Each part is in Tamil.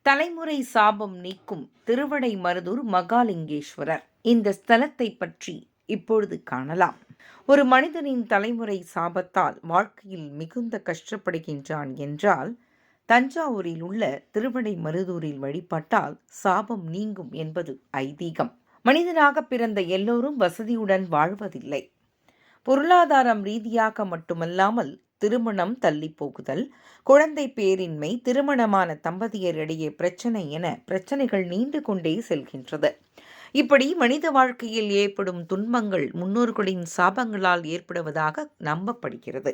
தலைமுறை சாபம் நீக்கும் திருவிடைமருதூர் மகாலிங்கேஸ்வரர். இந்த ஸ்தலத்தை பற்றி இப்பொழுது காணலாம். ஒரு மனிதனின் தலைமுறை சாபத்தால் வாழ்க்கையில் மிகுந்த கஷ்டப்படுகின்றான் என்றால் தஞ்சாவூரில் உள்ள திருவிடைமருதூரில் வழிபட்டால் சாபம் நீங்கும் என்பது ஐதீகம். மனிதனாக பிறந்த எல்லோரும் வசதியுடன் வாழ்வதில்லை. பொருளாதாரம் ரீதியாக மட்டுமல்லாமல் திருமணம் தள்ளி போகுதல், குழந்தை பேரின்மை, திருமணமான தம்பதியரிடையே பிரச்சனை என பிரச்சனைகள் நீண்டு கொண்டே செல்கின்றது. இப்படி மனித வாழ்க்கையில் ஏற்படும் துன்பங்கள் முன்னோர்களின் சாபங்களால் ஏற்படுவதாக நம்பப்படுகிறது.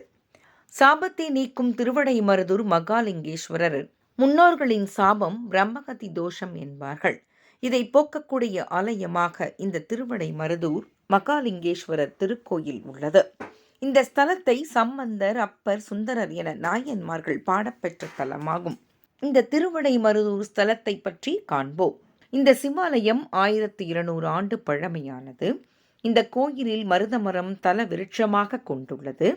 சாபத்தை நீக்கும் திருவிடைமருதூர் மகாலிங்கேஸ்வரர் முன்னோர்களின் சாபம் பிரம்மகதி தோஷம் என்பார்கள். இதை போக்கக்கூடிய ஆலயமாக இந்த திருவிடைமருதூர் மகாலிங்கேஸ்வரர் திருக்கோயில் உள்ளது. இந்த ஸ்தலத்தை சம்பந்தர், அப்பர், சுந்தரர் என நாயன்மார்கள் பாடப்பெற்ற தலமாகும். இந்த திருவிடைமருதூர் ஸ்தலத்தை பற்றி காண்போம். இந்த சிவாலயம் 1200 ஆண்டு பழமையானது. இந்த கோயிலில் மருதமரம் தல விருட்சமாக கொண்டுள்ளது.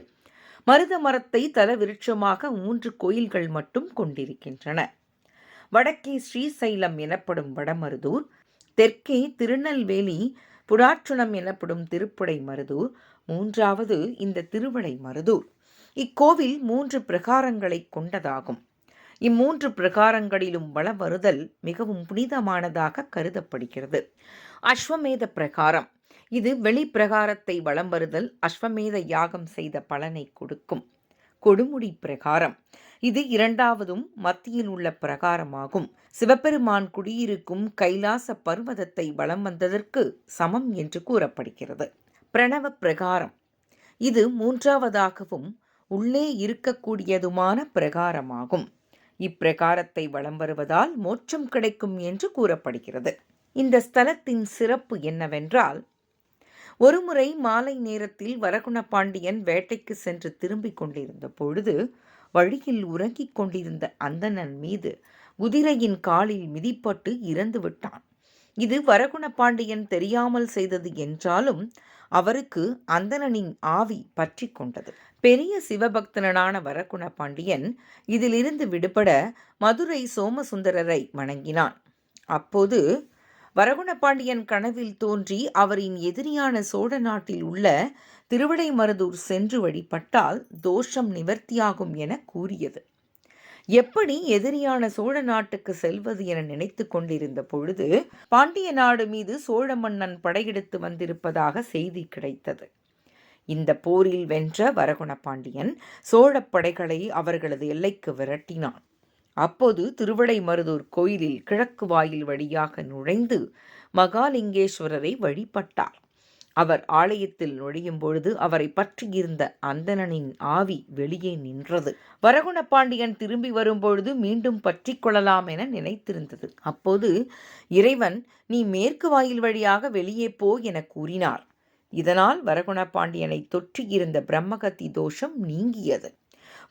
மருத மரத்தை தல விருட்சமாக 3 கோயில்கள் மட்டும் கொண்டிருக்கின்றன. வடக்கே ஸ்ரீசைலம் எனப்படும் வடமருதூர், தெற்கே திருநெல்வேலி புடாற்றுணம் எனப்படும் திருப்புடைமருதூர், மூன்றாவது இந்த திருவிடைமருதூர். இக்கோவில் 3 பிரகாரங்களை கொண்டதாகும். இம்மூன்று பிரகாரங்களிலும் வலம் வருதல் மிகவும் புனிதமானதாக கருதப்படுகிறது. அஸ்வமேத பிரகாரம், இது வெளிப்பிரகாரத்தை வலம் வருதல் அஸ்வமேத யாகம் செய்த பலனை கொடுக்கும். கொடுமுடி பிரகாரம், இது 2வதும் மத்தியில் உள்ள பிரகாரமாகும். சிவபெருமான் குடியிருக்கும் கைலாச பர்வதத்தை வலம் வந்ததற்கு சமம் என்று கூறப்படுகிறது. பிரணவ பிரகாரம், இது 3வதாகவும் உள்ளே இருக்கக்கூடியதுமான பிரகாரமாகும். இப்பிரகாரத்தை வலம் வருவதால் மோட்சம் கிடைக்கும் என்று கூறப்படுகிறது. இந்த ஸ்தலத்தின் சிறப்பு என்னவென்றால், ஒருமுறை மாலை நேரத்தில் வரகுண பாண்டியன் வேட்டைக்கு சென்று திரும்பிக் கொண்டிருந்த பொழுது வழியில் உறங்கிக் கொண்டிருந்த அந்தணன் மீது குதிரையின் காலில் மிதிப்பட்டு இறந்து விட்டான். இது வரகுண பாண்டியன் தெரியாமல் செய்தது என்றாலும் அவருக்கு அந்தணனின் ஆவி பற்றி கொண்டது. பெரிய சிவபக்தனான வரகுண பாண்டியன் இதிலிருந்து விடுபட மதுரை சோமசுந்தரரை வணங்கினான். அப்போது வரகுண பாண்டியன் கனவில் தோன்றி அவரின் எதிரியான சோழ நாட்டில் உள்ள திருவிடைமருதூர் சென்று வழிபட்டால் தோஷம் நிவர்த்தியாகும் என கூறியது. எப்படி எதிரியான சோழ நாட்டுக்கு செல்வது என நினைத்து கொண்டிருந்த பொழுது பாண்டிய நாடு மீது சோழ மன்னன் படையெடுத்து வந்திருப்பதாக செய்தி கிடைத்தது. இந்த போரில் வென்ற வரகுண பாண்டியன் சோழ படைகளை அவர்களது எல்லைக்கு விரட்டினான். அப்போது திருவிடைமருதூர் கோயிலில் கிழக்கு வாயில் வழியாக நுழைந்து மகாலிங்கேஸ்வரரை வழிபட்டார். அவர் ஆலயத்தில் நுழையும் பொழுது அவரை பற்றியிருந்த அந்தணனின் ஆவி வெளியே நின்றது. வரகுண பாண்டியன் திரும்பி வரும்பொழுது மீண்டும் பற்றி கொள்ளலாம் என நினைத்திருந்தது. அப்போது இறைவன், நீ மேற்கு வாயில் வழியாக வெளியே போ என கூறினார். இதனால் வரகுண பாண்டியனை தொற்றியிருந்த பிரம்மகத்தி தோஷம் நீங்கியது.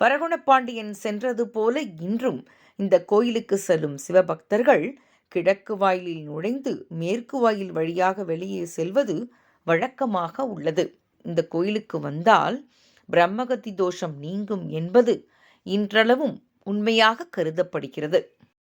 வரகுண பாண்டியன் சென்றது போல இன்றும் இந்த கோயிலுக்கு செல்லும் சிவபக்தர்கள் கிழக்கு வாயிலில் நுழைந்து மேற்கு வாயில் வழியாக வெளியே செல்வது வழக்கமாக உள்ளது. இந்த கோயிலுக்கு வந்தால் பிரம்மகத்தி தோஷம் நீங்கும் என்பது இன்றளவும் உண்மையாக கருதப்படுகிறது.